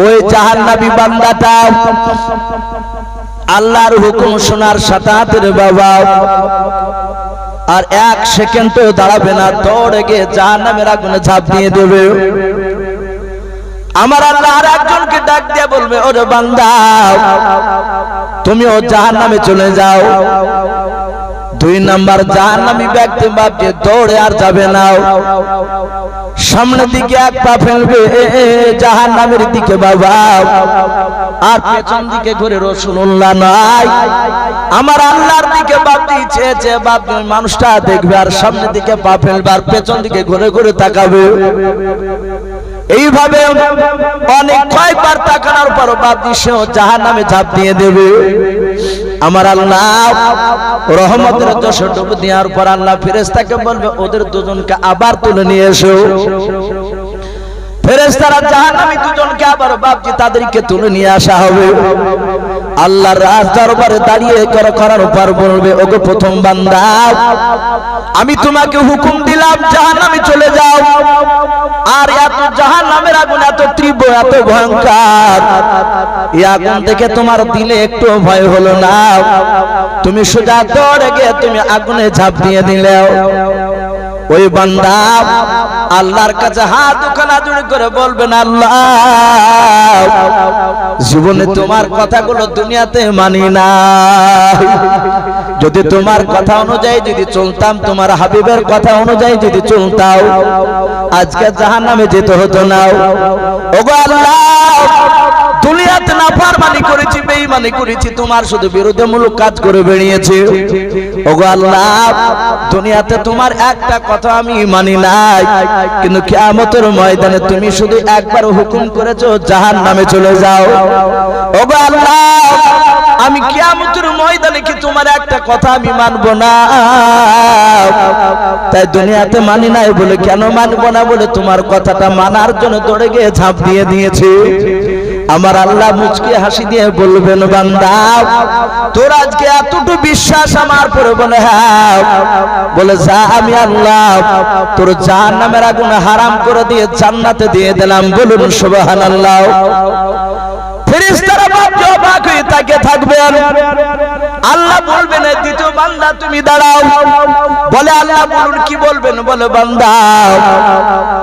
ওই জাহান্নামী বান্দাটা আল্লাহর হুকুম শোনার সাথে রে বাবা আর এক সেকেন্ড দাঁড়াবে না, দৌড়ে গিয়ে জাহান্নামের আগুনে ঝাঁপ দিয়ে দেবে। আমার আল্লাহ আর একজনকে ডাক দিয়ে বলবে, ওরে বান্দা তুমি ও জাহান্নামে চলে যাও। দুই নাম্বার জাহান্নামী ব্যক্তি ভাবছে দৌড়ে আর যাবে না, সামনের দিকে এক পা ফেলবে জাহান্নামের দিকে বাবা, আর পেছন দিকে ঘুরে রাসূলুল্লাহ নাই, আমার আল্লাহর দিকে ভাবতে চেয়েছে, ভাববে মানুষটা দেখবে আর সামনের দিকে পা ফেলবে আর পেছন দিকে ঘুরে ঘুরে তাকাবে। এইভাবে অনেক কয়েকবার তাকানোর পর ভাবতে সেও জাহান্নামে ঝাঁপ দিয়ে দেবে। আমার আল্লাহ রহমতের যশোর ডুব দেওয়ার পর আল্লাহ ফেরেশতাকে বলবে, ওদের দুজনকে আবার তুলে নিয়ে এসো। ফেরেশতারা জাহান্নামী দুজনকে আবার ভাবছি তাদেরকে তুলে নিয়ে আসা হবে। আল্লাহর রাজ দরবারে দাঁড়িয়ে করার পর বলবে, ওগো প্রথম বান্দা আমি তোমাকে হুকুম দিলাম জাহান্নামে চলে যাও, আর এত জাহান্নামের আগুন এত তীব্র এত ভয়ঙ্কর, এই আগুন থেকে তোমার দিলে একটু ভয় হলো না, তুমি সোজা দৌড়ে গিয়ে তুমি আগুনে ঝাঁপ দিয়ে দিলে। ওই বান্দা আল্লাহর কাছে হাত দুখানা জোড় করে বলবেন, আল্লাহ জীবনে তোমার কথাগুলো দুনিয়াতে মানি না, যদি তোমার কথা অনুযায়ী যদি চলতাম, তোমার হাবিবের কথা অনুযায়ী যদি চলতাম, আজকে জাহান্নামে যেতে হতো না। ওগো আল্লাহ দুনিয়াতে নাফরমানি করেছি, বেঈমানি করেছি, তোমার শুধু বিরোধমূলক কাজ করে বেরিয়েছি। ওগো আল্লাহ দুনিয়াতে তোমার একটা কথা আমি মানি নাই, কিন্তু কিয়ামতের ময়দানে তুমি শুধু একবার হুকুম করেছো জাহান্নামে চলে যাও। ওগো আল্লাহ আমি কিয়ামতের ময়দানে কি তোমার একটা কথা আমি মানবো না, তাই দুনিয়াতে মানি নাই বলে, কেন মানবো না বলে তোমার কথাটা মানার জন্য দৌড়ে গিয়ে ঝাঁপ দিয়ে দিয়েছি। আমার আল্লাহ মুচকি হাসি দিয়ে বলবেন, বান্দা তোর আজকে এতটুকু বিশ্বাস আমার পরে? বলে হ্যাঁ। বলে যা আমি আল্লাহ তোর জাহান্নামের আগুন হারাম করে দিয়ে জান্নাতে দিয়ে দিলাম। বলুন সুবহানাল্লাহ। ফেরেশতারা অবাক হয়ে তাকিয়ে থাকবেন। আল্লাহ বলবেন, দ্বিতীয় বান্দা তুমি দাঁড়াও। বলে আল্লাহ বলুন কি বলবেন? বলে বান্দা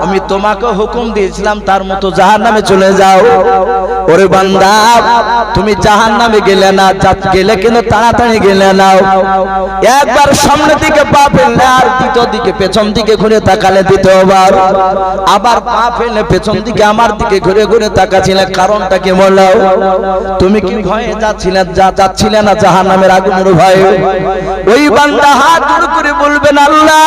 আমি তোমাকে হুকুম দিয়েছিলাম তার মতো জাহান্নামে চলে যাও। ওরে বান্দা তুমি জাহান্নামে গেলে না, গেলে কিন্তু তাড়াতাড়ি গেলে না, একবার সামনের দিকে পা ফেললে আর দ্বিতীয় দিকে পেছন দিকে ঘুরে তাকালে দ্বিতীয়বার, আবার পা ফেললে পেছন দিকে আমার দিকে ঘুরে ঘুরে তাকাছিলে, কারণটা কি বলো? তুমি কি ভয়ে যাচ্ছিলে না জাহান্নামের আগুনের ভয়ে? ওই বান্দা হাত জোড় করে বলবেন, আল্লাহ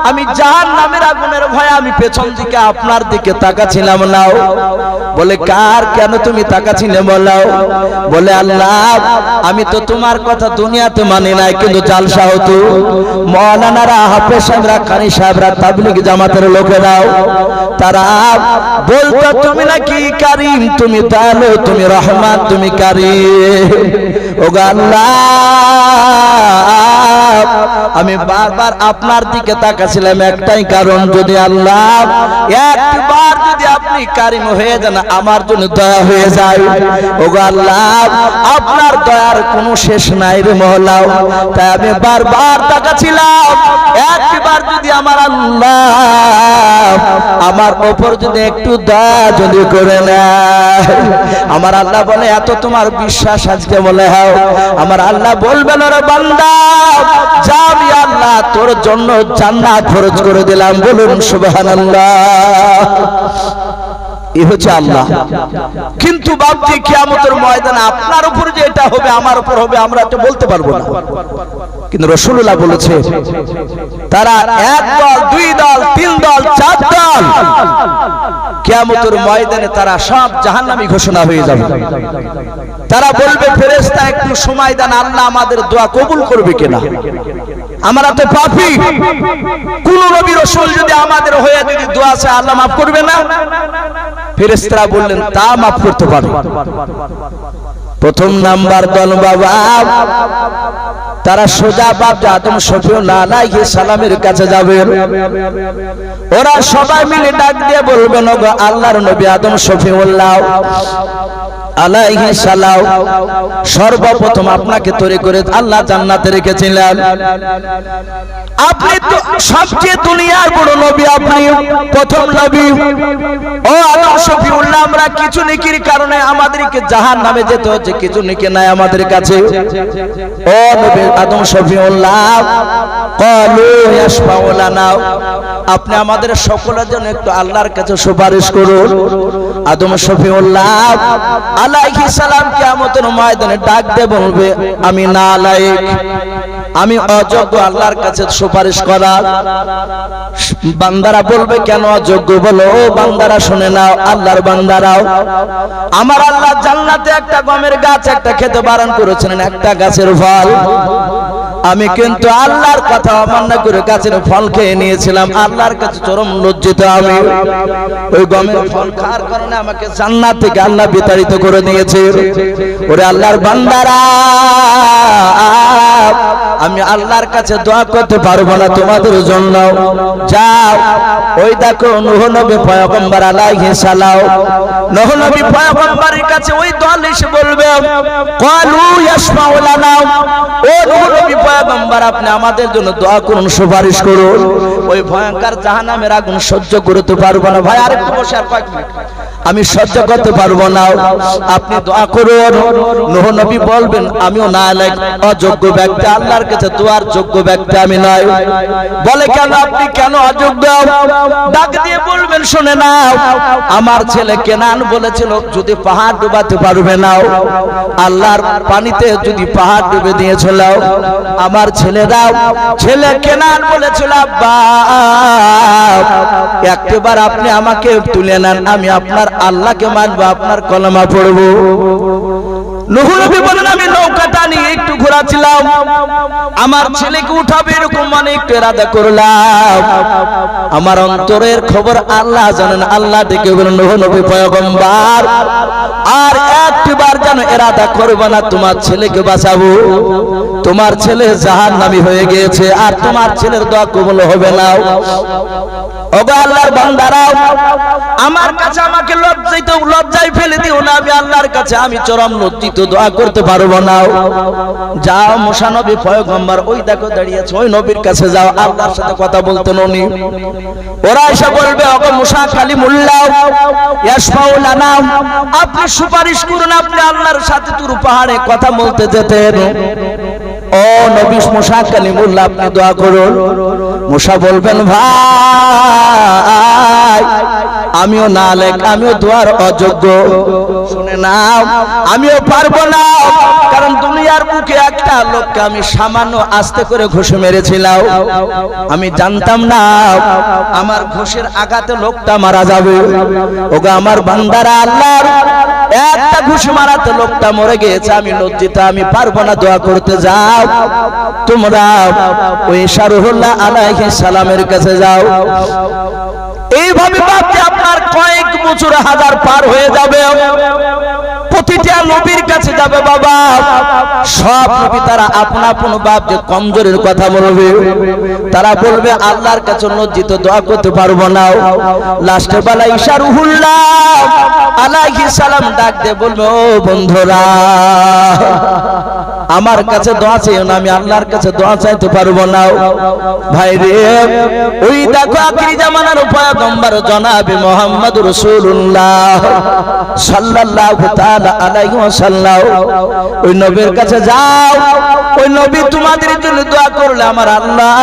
আমি জাহান্নামের আগুনের ভয়ে আমি পেছন দিকে আপনার দিকে তাকাছিলাম না। বলে কার কেন তুমি তাকাছিলে বলো? বলে আল্লাহ আমি তো তোমার কথা দুনিয়াতে মানি নাই, কিন্তু জালসা হতো মাওলানারা, হাফেজ সাহেবরা, কারি সাহেবরা, তাবলীগ জামাতের লোকেরাও তারা বলতো তুমি নাকি কারীম, তুমি দয়ালু, তুমি রহমান, তুমি কারীম। ওগো আল্লাহ আমি বারবার আপনার দিকে তাকাছিলাম একটাই কারণ, যদি আল্লাহ একবার যদি আপনি কারীম হয়ে যান আমার জন্য দয়া হয়ে যায়। ওগো আল্লাহ আপনার দয়ার কোনো শেষ নাই রে মওলা, তাই আমি বারবার তাকাছিলাম একবার যদি আমার আল্লাহ আমার উপর যদি একটু দয়া যদি করে নেয়। আমার আল্লাহ বলে এত তোমার বিশ্বাস আজকে? বলে হ্যাঁ। আমার আল্লাহ বলবেন, ওরে বান্দা যা আমি আল্লাহ তোর জন্য জান্নাত ফরজ করে দিলাম। বলুন সুবহানাল্লাহ। এই হচ্ছে আল্লাহ। কিন্তু ভাবছি কিয়ামতের ময়দানে আপনার উপর যে এটা হবে আমার উপর হবে আমরা তো বলতে পারবো না, কিন্তু রাসূলুল্লাহ বলেছে তারা এক দল, দুই দল, তিন দল, চার দল কিয়ামতের ময়দানে তারা সব জাহান্নামী ঘোষণা হয়ে যাবে। তারা বলবে ফেরেশতা একটু সময় দেন, আল্লাহ আমাদের দোয়া কবুল করবে কিনা, আমরা তো পাপী, কোন নবী রাসূল যদি আমাদের হয়ে যদি দোয়া চায় আল্লাহ মাফ করবে না? ফেরেশতারা বললেন তা মাফ করতে পারবে। প্রথম নাম্বার দল বাবা তারা সোজা বাপ আদম শফিউল্লাহ আলাইহিস সালামের কাছে যাবেন। ওরা সবাই মিলে ডাক দিয়ে বলবেন, ওগো আল্লাহর নবী আদম শফিউল্লাহ আলাইহিস সালাম, সর্বপ্রথম আপনাকে তৈরি করে আল্লাহ জান্নাতে রেখেছিলেন। আপনি তো সবচেয়ে দুনিয়ার বড় নবী, আপনি প্রথম নবী। ও আদম শফিউল্লাহ, আমরা কিছু নেকির কারণে আমাদেরকে জাহান্নামে যেতে হচ্ছে, কিছু নেকি নাই আমাদের কাছে। ও নবী আদম শফিউল্লাহ, ক্বালু ইয়াশফাউ লানা, আপনি আমাদের সকলের জন্য একটু আল্লাহর কাছে সুপারিশ করুন। আদম শফিউল্লাহ আলাইহিস সালাম কিয়ামতের ময়দানে ডাক দিয়ে বলবে, আমি নালায়েক, আমি অযোগ্য আল্লাহর কাছে সুপারিশ করার। বান্দারা বলবে, কেন অযোগ্য? বলো, ও বান্দারা শুনে নাও, আল্লাহর বান্দারাও, আমার আল্লাহ জান্নাতে একটা গমের গাছ একটা খেতে বারণ করেছেন, একটা গাছের ফল। আমি কিন্তু আল্লাহর কথা অমান্য করে গাছের ফল খেয়ে নিয়েছিলাম, আল্লাহর কাছে চরম লজ্জিত আমি। ওই গমের ফল খাওয়ার কারণে আমাকে জান্নাত থেকে আল্লাহ বিতাড়িত করে দিয়েছে। ওরে আল্লাহর বান্দারা, আমি আল্লাহর কাছে দোয়া করতে পারবো না তোমাদের জন্য। যাও, ওই দেখো নূহ নবী পয়গম্বর আলাইহিস সালাম, নূহ নবী পয়গম্বরের কাছে ওই দল এসে বলবে, ক্বালু ইয়াশফাউ লানা, ও নূহ নবী পয়গম্বর, আপনি আমাদের জন্য দোয়া করুন, সুপারিশ করুন। ওই ভয়ঙ্কর জাহান্নামের আগুন সহ্য করতে পারবো না। ভাই আরেকটু বসে, আর কয়েক মিনিট, আমি সহ্য করতে পারবো না, আপনি দোয়া করুন। নূহ নবী বলবেন, আমিও নালায়েক, অযোগ্য ব্যক্তি, আল্লাহর কাছে দোয়ার যোগ্য ব্যক্তি আমি নই। বলে, কেন? আপনি কেন অযোগ্য? ডাক দিয়ে বলবেন, শুনে নাও, আমার ছেলে কেনান বলেছিল যদি পাহাড় ডুবাতে পারবে না, আল্লাহর পানিতে যদি পাহাড় ডুবে দিয়েছিল, আমার ছেলে কেনান বলেছিল, আব্বা একবার আপনি আমাকে তুলে নেন, আমি আপনার আল্লাহকে মানবো, আপনার কলেমা পড়বো। নূহ নবী বলেন, আমি নৌকাটা নিয়ে একটু ঘোরাছিলাম, আমার ছেলেকে উঠাবে এরকম মানে একটু ইরাদা করলাম, আমার অন্তরের খবর আল্লাহ জানেন। আল্লাহ ডেকে বলেন, নূহ নবী পয়গম্বর, আর একবার যেন ইরাদা করবে না, তোমার ছেলেকে বাঁচাবো, তোমার ছেলে জাহান্নামী হয়ে গিয়েছে, আর তোমার ছেলের দোয়া কবুল হবে না। ওগো আল্লাহর বান্দারা, আমার কাছে আমাকে লজ্জায় ফেলে দিও না, আমি আল্লাহর কাছে আমি চরম লজ্জিত, দোয়া করতে পারবো না। যাও, মুসা নবী পয়গম্বর ওই দেখো দাঁড়িয়েছে, ওই নবীর কাছে যাও, আল্লাহর সাথে কথা বলতেন উনি। ওরা এসে বলবে, ওগো মুসা কালিমুল্লাহ ইয়াশফাউ লানা, আপনি সুপারিশ করুন, আপনি আল্লাহর সাথে তুর পাহাড়ে কথা বলতে যেতেন। ও নবী মুসা কালিমুল্লাহ, আপনি দোয়া করুন। মুসা বলবেন, ভাই আমিও নালায়েক, আমিও দোয়ার অযোগ্য, শুনে নাও, আমিও পারবো না, কারণ দুনিয়ার বুকে একটা লোককে আমি সামান্য আস্তে করে ঘুষে মেরেছিলাম, আমি জানতাম না আমার ঘুষের আঘাতে লোকটা মারা যাবে। ওগো আমার বান্দারা, আল্লাহর একটা ঘুষ মারাতে লোকটা মরে গিয়েছে, আমি লজ্জিত, আমি পারবো না, দোয়া করতে যাও। তোমরা ওই শারুহুল্লাহ আলাইহিস সালামের কাছে যাও। এইভাবে ভাবতে আপনার কয়েক বছর হাজার পার হয়ে যাবে, প্রতিটা নবীর কাছে যাবে বাবা, সব নবী তারা আপন আপন বাপ যে কমজোরের কথা বলবে, তারা বলবে আল্লাহর কাছে লজ্জিত, দোয়া করতে পারবো না। লাস্টে বেলা ঈসা রুহুল্লাহ আলাইহিস সালাম ডাক দিয়ে বলবে, ও বন্ধুরা, আমার কাছে দোয়া চাইও না, আমি আল্লাহর কাছে দোয়া চাইতে পারবো না। ভাই রে, ওই দেখো আখিরি জামানার পয়গম্বর জনাবে মুহাম্মদ রাসূলুল্লাহ সাল্লাল্লাহু তাআলা আলাইহি ওয়াসাল্লাম, ওই নবীর কাছে যাও, ওই নবী তোমাদের জন্য দোয়া করলে আমার আল্লাহ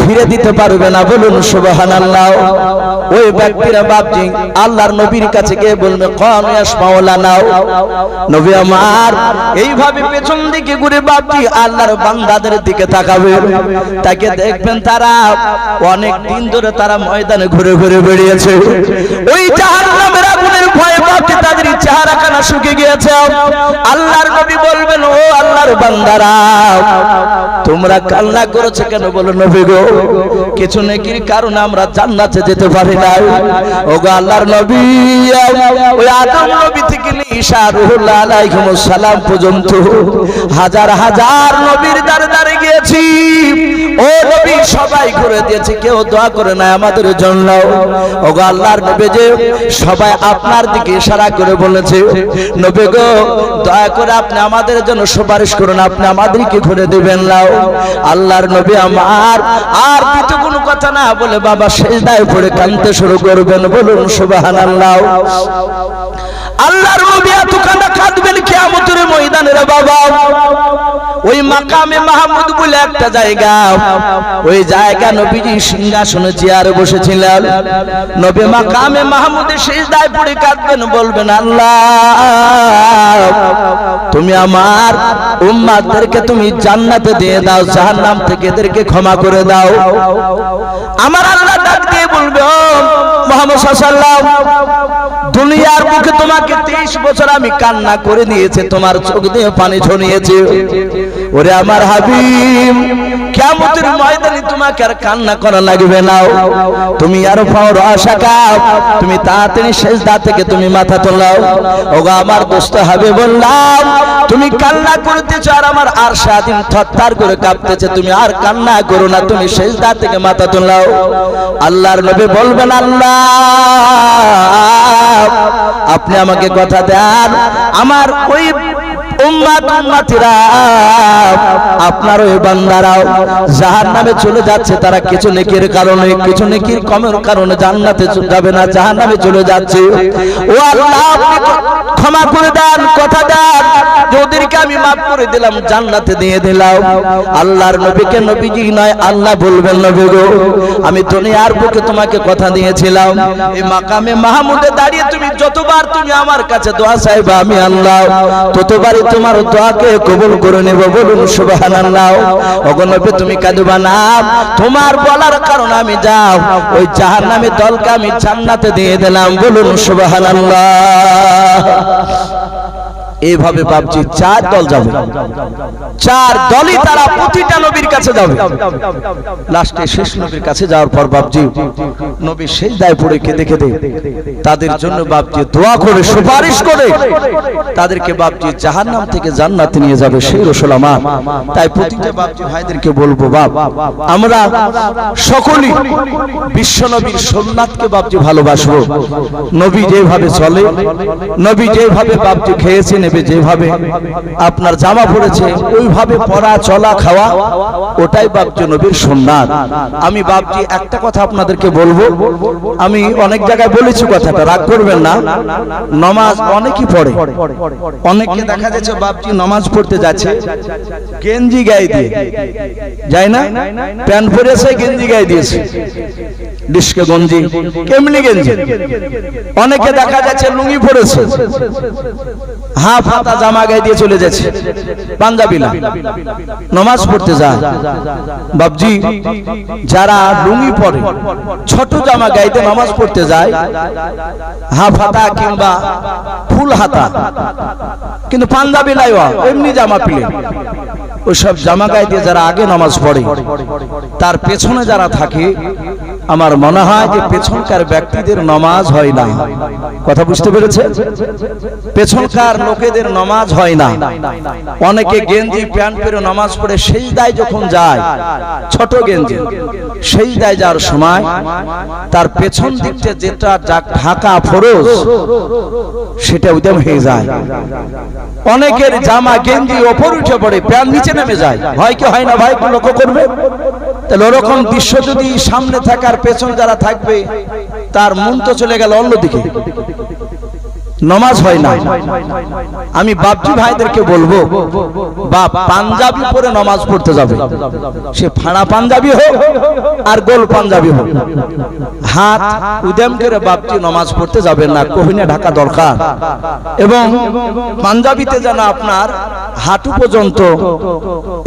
ফিরে দিতে পারবে না, বলুন সুবহানাল্লাহ। ওই ব্যক্তিরা বাপজি আল্লাহর নবীর কাছে গিয়ে বলবে, কম ইয়াশফাউ লানা, নবী আমার এইভাবে পেছন দিকে ঘুরে বাপজি আল্লাহর বান্দাদের দিকে তাকাবে, তাকে দেখবেন তারা অনেক দিন ধরে তারা ময়দানে ঘুরে ঘুরে বেরিয়েছে, ওই জাহান্নামের আগুনের ভয়ে বাপজি তাদের চেহারাখানা শুকিয়ে গিয়েছে। আল্লাহর নবী বলবে, বলবেন, ও আল্লাহর বান্দারা তোমরা কান্না করেছো কেন? বলো নবী গো, কিছু নেকির কারণে আমরা জান্নাতে যেতে পারি না। ওগো আল্লাহর নবী, ওই আদম নবী থেকে ঈসা রুহুল্লাহ আলাইহিস সালাম পর্যন্ত হাজার হাজার নবীর দ্বারে দ্বারে গিয়েছি, ও নবী সবাই করে দিয়েছে, কেউ দোয়া করে না আমাদের জন্য। ওগো আল্লাহর নবী, যে সবাই আপনার দিকে ইশারা করে বলেছে, নবী গো দয়া করে আপনি আমাদের জন্য সুপারিশ করুন, আপনি আমাদেরকে ঘুরে দিবেন নাও। আল্লাহর নবী আমার আর দ্বিতীয় কোনো কথা না বলে বাবা সিজদায় পড়ে কাঁদতে শুরু করবেন। বলুন সুবহানাল্লাহ। আল্লাহর নবী এত কাঁদবেন কিয়ামতের ময়দানে রে বাবা। ওই মাকামে মাহমুদ বলে একটা জায়গা, ওই জায়গা নবীজি সিংহাসনে চেয়ারে বসেছিলেন। নবী মাকামে মাহমুদে সিজদায় পড়ে কাঁদবেন, বলবেন আল্লাহ তুমি আমার উম্মতদেরকে তুমি জান্নাতে দিয়ে দাও, জাহান্নাম থেকে এদেরকে ক্ষমা করে দাও। আমার আল্লাহ ডাক দিয়ে বলবে, ও মুহাম্মদ সাল্লাল্লাহু আলাইহি ওয়াসাল্লাম, দুনিয়ার মুখে তোমাকে 23 বছর আমি কান্না করে দিয়েছি, তোমার চোখ দিয়ে পানি ঝরিয়েছি। ওরে আমার হাবিব, কিয়ামতের ময়দানে তোমাকে আর কান্না করা লাগবে না। তুমি আর ফাওর আশাকা, তুমি তাড়াতাড়ি সিজদা থেকে তুমি মাথা তোলাও। ওগো আমার দোস্ত হাবিব, বললাম তুমি কান্না করতেছো আর আমার আরশ আযীম থরথর করে কাঁপতেছে, তুমি আর কান্না করো না, তুমি সিজদা থেকে মাথা তোলাও। আল্লাহর নবী বলবেন, আল্লাহ আপনি আমাকে কথা দেন, আমার ওই উম্মতিরা আপনার ওই বান্দারাও জাহান্নামে চলে যাচ্ছে, তারা কিছু নেকির কারণে, কিছু নেকির কমের কারণে জান্নাতে যাবে না, জাহান্নামে চলে যাচ্ছে। ও আল্লাহ আপনি ক্ষমা করে দেন, কথা দেন যে ওদেরকে আমি মাফ করে দিলাম, জান্নাতে দিয়ে দিলাম। আল্লাহর নবীকে নবীজি নয় আল্লাহ বলবেন, নবী গো আমি দুনিয়ার বুকে তোমাকে কথা দিয়েছিলাম, এই মাকামে মাহমুদে দাঁড়িয়ে তুমি যতবার তুমি আমার কাছে দোয়া চাইবে আমি আল্লাহ ততবারই তোমার দোয়াকে কবুল করে নেব। বলুন সুবহানাল্লাহ। ওগো নবী তুমি কাঁদবা না, তোমার বলার কারণে আমি যাও ওই জাহান্নামী দলকে আমি জান্নাতে দিয়ে দিলাম। বলুন সুবহানাল্লাহ। এইভাবে বাপজি 4 দল যাবে, 4 দলই তারা প্রতিটা নবীর কাছে যাবে। লাস্টে শেষ নবীর কাছে যাওয়ার পর বাপজি নবী সিজদায় পড়ে কেঁদে কেঁদে তাদের জন্য বাপজি দোয়া করে সুপারিশ করে তাদেরকে বাপজি জাহান্নাম থেকে জান্নাতে নিয়ে যাবে সেই রাসূল আমার। তাই প্রতিটা বাপজি ভাইদেরকে বলবো, বাপ আমরা সকলেই বিশ্ব নবীর সুন্নাতকে বাপজি ভালোবাসবো। নবী যেভাবে চলে, নবী যেভাবে বাপজি খেয়েছেন, যেভাবে আপনার জামা পড়েছে ওইভাবে পরা চলা খাওয়া, ওটাই বাপজি নবীর সুন্নাত। আমি বাপজি একটা কথা আপনাদেরকে বলবো, আমি অনেক জায়গায় বলেছি কথাটা, রাগ করবেন না। নামাজ অনেকেই পড়ে, অনেকে দেখা যাচ্ছে বাপজি নামাজ পড়তে যাচ্ছে গেঞ্জি গায়ে দিয়ে যায় না, প্যান্ট পরেছে গেঞ্জি গায়ে দিয়েছে, ডিস্কে গঞ্জি কেমনি গেঞ্জি। অনেকে দেখা যাচ্ছে লুঙ্গি পরেছে, হাফ হাতা জামা গায়ে দিয়ে চলে যাচ্ছে, পাঞ্জাবি না, নামাজ পড়তে যায়। বাপজি যারা লুঙ্গি পরে, ছোট জামা গায়ে দিয়ে নামাজ পড়তে যায়, হাফ হাতা কিংবা ফুল হাতা, কিন্তু পাঞ্জাবি নাই, এমনি জামা পিলে, ওইসব জামা গায়ে দিয়ে যারা আগে নামাজ পড়ে, তার পেছনে যারা থাকে, আমার মনে হয় যে পেছনকার ব্যক্তিদের নামাজ হয় না। কথা বুঝতে পেরেছে? পেছনকার লোকেদের নামাজ হয় না। অনেকে গেঞ্জি প্যান্ট পরে নামাজ পড়ে সিজদায় যখন যায়, ছোট গেঞ্জি, সিজদায় যাওয়ার সময় তার পেছন দিকটা যেটা ঢাকা ফরজ সেটা উদ্যম হয়ে যায়। অনেকের জামা গেঞ্জি ওপর উঠে পড়ে, প্যান্ট নিচে নেমে যায়, হয় কি হয় না ভাই? একটু লক্ষ্য করবে। তাহলে ওরকম দৃশ্য যদি সামনে থাকার পেছন যারা থাকবে, তার মন তো চলে গেল অন্যদিকে, নামাজ হয় না। আমি বাপজি ভাইদেরকে বলবো, বাপ পাঞ্জাবি পরে নামাজ পড়তে যাবে, সে ফাড়া পাঞ্জাবি হোক আর গোল পাঞ্জাবি হোক, হাত উদ্যম করে বাপজি নামাজ পড়তে যাবেন না, কোহিনা ঢাকা দরকার। এবং পাঞ্জাবিতে যেন আপনার হাঁটু পর্যন্ত,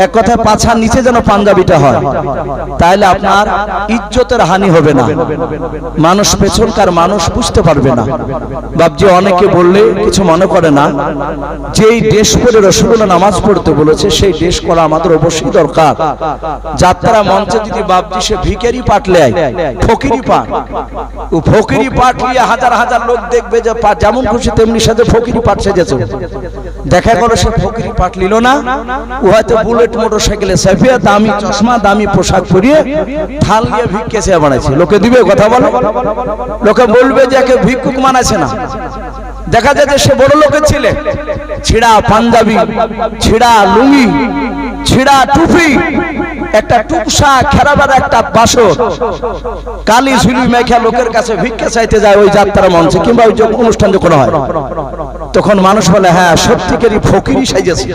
এক কথায় পাছার নিচে যেন পাঞ্জাবিটা হয়, তাহলে আপনার ইজ্জতের হানি হবে না, মানুষ পেছনকার মানুষ বুঝতে পারবে না। বাপজি অনেক অনেকে বললে কিছু মনে করে না, যেই ড্রেস পরে রাসূলুল্লাহ নামাজ পড়তে বলেছে সেই ড্রেস করা আমাদের অবশ্যই দরকার। যাত্রা মঞ্চে যদি বাপজি সে ভিখারি পাঠ লেয়, ফকিরি পাঠ, ও ফকিরি পাঠ নিয়ে হাজার হাজার লোক দেখবে যে যেমন খুশি তেমনি সাথে ফকিরি পাঠ সেজেছে। দেখা গেল সে ফকিরি পাঠ নিল না, ও হয়তো বুলেট মোটরসাইকেলে চেপে দামি চশমা দামি পোশাক পরিয়ে থাল নিয়ে ভিক্ষে চেয়ে বানাইছে। লোকে দিবে কথা বলো, লোকে বলবে যে একে ভিক্ষুক মানাছে না। দেখা যায় যে সে বড় লোকের ছেলে, ছিড়া পাঞ্জাবি, ছিড়া লুঙ্গি, ছিড়া টুপি, একটা টুকসা খেরাবার একটা বাসর, কালি ঝুলি মেখা লোকের কাছে ভিক্ষা চাইতে যায় ওই যাত্রা মঞ্চে কিংবা ওই অনুষ্ঠান যখন হয়, তখন মানুষ বলে হ্যাঁ সত্যিকারই ফকিরি সাইজেছে।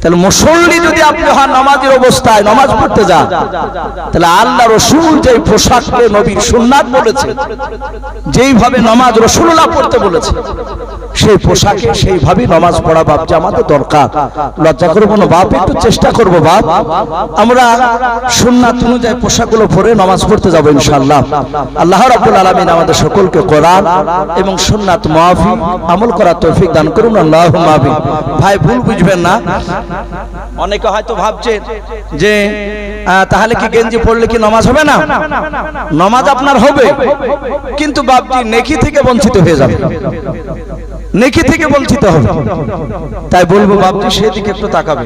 তাহলে মুসল্লি যদি আপনি হন নামাজের অবস্থায় নামাজ পড়তে যান, তাহলে আল্লাহ রাসূল যেই পোশাককে নবীর সুন্নাত বলেছে, যেইভাবে নামাজ রাসূলুল্লাহ পড়তে বলেছে, সেই পোশাকে সেইভাবে নামাজ পড়া বাপ যে আমাদের দরকার। লজ্জা করবো না বাপ, একটু চেষ্টা করবো বাপ, আমরা সুন্নাত অনুযায়ী পোশাকগুলো পরে নামাজ পড়তে যাবো ইনশাআল্লাহ। আল্লাহ রাব্বুল আলামিন আমাদের সকলকে কোরআন এবং সুন্নাত মাফিক আমল করার তৌফিক দান করুন, আল্লাহুম্মা আমিন। ভাই ভুল বুঝবেন না, অনেকে হয়তো ভাবছে যে তাহলে কি গেঞ্জি পড়লে কি নামাজ হবে না? নামাজ আপনার হবে, কিন্তু বাপজি নেকি থেকে বঞ্চিত হয়ে যাবে, নেকি থেকে বঞ্চিত হবে। তাই বলবো বাপজি সেদিকে একটু তাকাবে।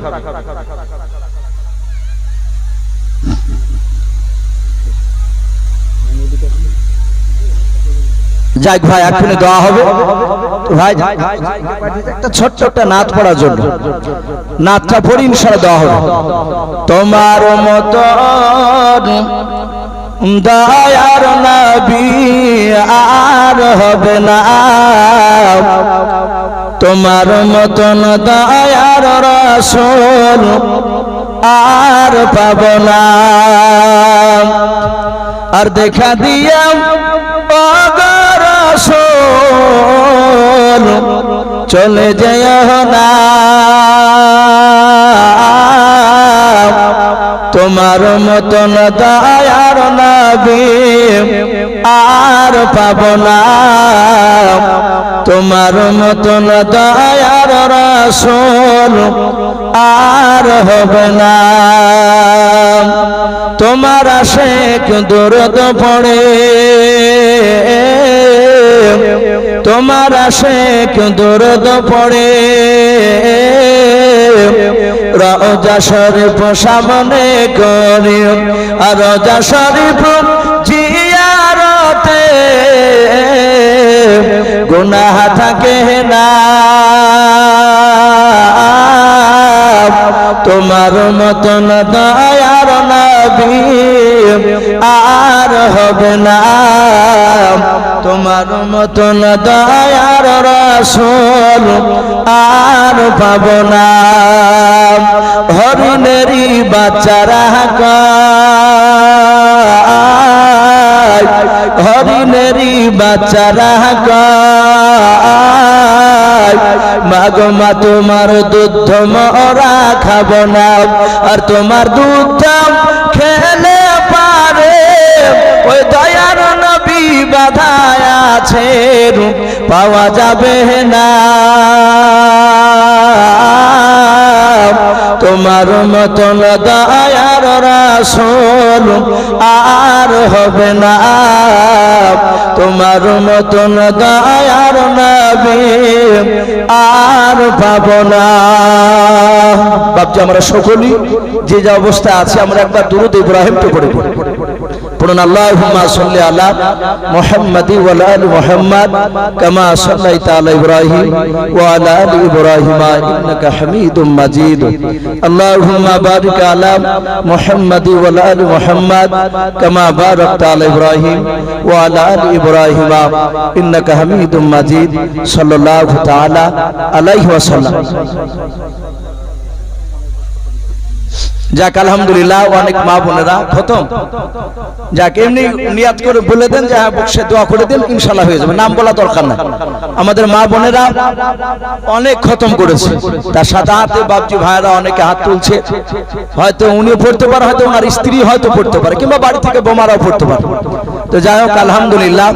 যাক ভাই এখনই দেওয়া হবে ভাই, একটা ছোট্ট একটা নাত পড়ার জন্য, নাতটা পড়ি ইনশাআল্লাহ দেওয়া হবে। তোমার মতো দয়ার নবী আর হবে না, তোমার মতন দয়ার রাসূল আর পাব না। আর দেখা দিয়া চলে যেও না, তোমার মতন দয়ার নবী আর পাব না, তোমার মতন দয়ার রাসূল আর হবে না। তোমার আশিক দরদ পড়ে, তোমার আশিক দরদ পড়ে, রওজা শরীফ সামনে করি, আর রওজা শরীফ জিয়ারতে গুনাহ থাকে না। তোমার মতন দয়ার নবী আর হবে না, তোমার মতন দয়ার রাসূল আর পাব না। হরিণেরই বাচ্চারা গায়, হরিণেরই বাচ্চারা গায়, মাগো মা তোমার দুধ মরা খাব না, আর তোমার দুধ খেলে পারে ওই দয়ার নবী বাধায় আছে, পাওয়া যাবে না। তোমার মতন দয়ার রাসূল আর হবে না, তোমার মতন দয়ার নবী আর পাব না। বাপজি আমরা সকলেই যে যা অবস্থা আছে আমরা একবার দুরূদ ইব্রাহিমকে পড়ে পড়ুন। আল্লাহুম্মা সাল্লি আলা মুহাম্মাদি ওয়া আলি মুহাম্মাদ কামা সাল্লাইতা আলা ইব্রাহিম ওয়া আলা আলি ইব্রাহিম ইন্নাকা হামিদুম মাজিদ। আল্লাহুম্মা বারিক আলা মুহাম্মাদি ওয়া আলি মুহাম্মাদ কামা বারাকতা আলা ইব্রাহিম ওয়া আলা আলি ইব্রাহিম ইন্নাকা হামিদুম মাজিদ। সাল্লাল্লাহু তাআলা আলাইহি ওয়াসাল্লাম। যাক আলহামদুলিল্লাহ, অনেক মা বোনেরা খতম, যাক এমনি নিয়াত করে বলে দেন যে হ্যাঁ বক্সে দোয়া করে দেন, ইনশাআল্লাহ হয়ে যাবে, নাম বলা দরকার না। আমাদের মা বোনেরা অনেক খতম করেছে, তার সাথে হাতে বাপজি ভাইরা অনেকে হাত তুলছে, হয়তো উনিও পড়তে পারে, হয়তো ওনার স্ত্রী হয়তো পড়তে পারে, কিংবা বাড়ি থেকে বোমারাও পড়তে পারে। তো যাই হোক, আলহামদুলিল্লাহ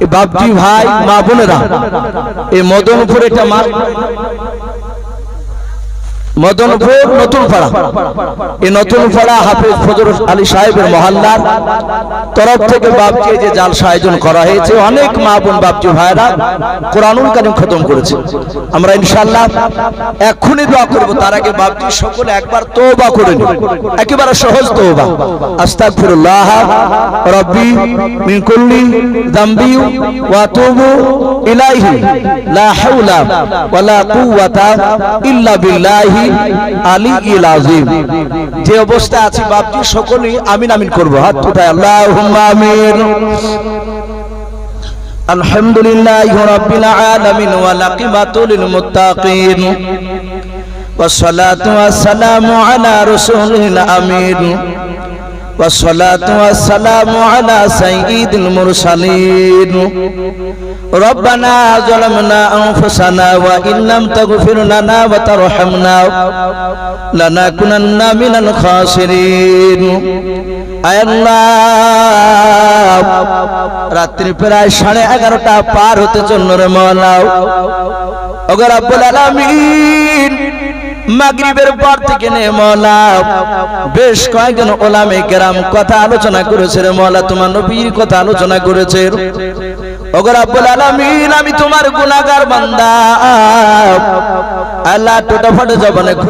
এই বাপজি ভাই মা বোনেরা এই মদনপুর, এটা মদনপুর নতুন পাড়া, এই নতুন পাড়া হাফেজ ফজল আলী সাহেবের মহল্লার তরফ থেকে বাপজি যে জালসা আয়োজন করা হয়েছে, অনেক মা বোন বাপজি ভাইরা কোরআনুল কারীম খতম করেছে। আমরা ইনশাআল্লাহ এক্ষুনি দোয়া করব, তার আগে বাপজি সকলে একবার তওবা করে নিন, একেবারে সহজ তওবা। আস্তাগফিরুল্লাহ রাব্বি মিন কুল্লি যামবি ওয়া আতুবু ইলাইহি লা হাওলা ওয়ালা কুওয়াতা ইল্লা বিল্লাহি আলিয়্যিল আযীম। যে অবস্থা আছে বাপজি সকলেই আমিন আমিন করব, হাত উঠায় আল্লাহুম্মা আমিন। আলহামদুলিল্লাহি রাব্বিল আলামিন ওয়াল আকিবাতু লিল মুত্তাকিন ওয়াসসালাতু ওয়াসসালামু আলা রাসূলিল আমিন والصلاة والسلام على سيد المرسلين ربنا ظلمنا أنفسنا وإن لم تغفر لنا وترحمنا لنكونن من الخاسرين আয় আল্লাহ, রাত্রি প্রায় 11:30টা পার হতে চলল রে মওলা। ওগো রব্বুল আলামিন, মাগরিবের পর থেকে নে মওলা বেশ কয়েকজন উলামায়ে কেরাম কথা আলোচনা করেছে রে মওলা, তোমার নবীর কথা আলোচনা করেছে। ওগো রব্বুল আলামিন, আমি তোমার গুনাহগার বান্দা, আল্লাহ টোটা ফাটে জবানে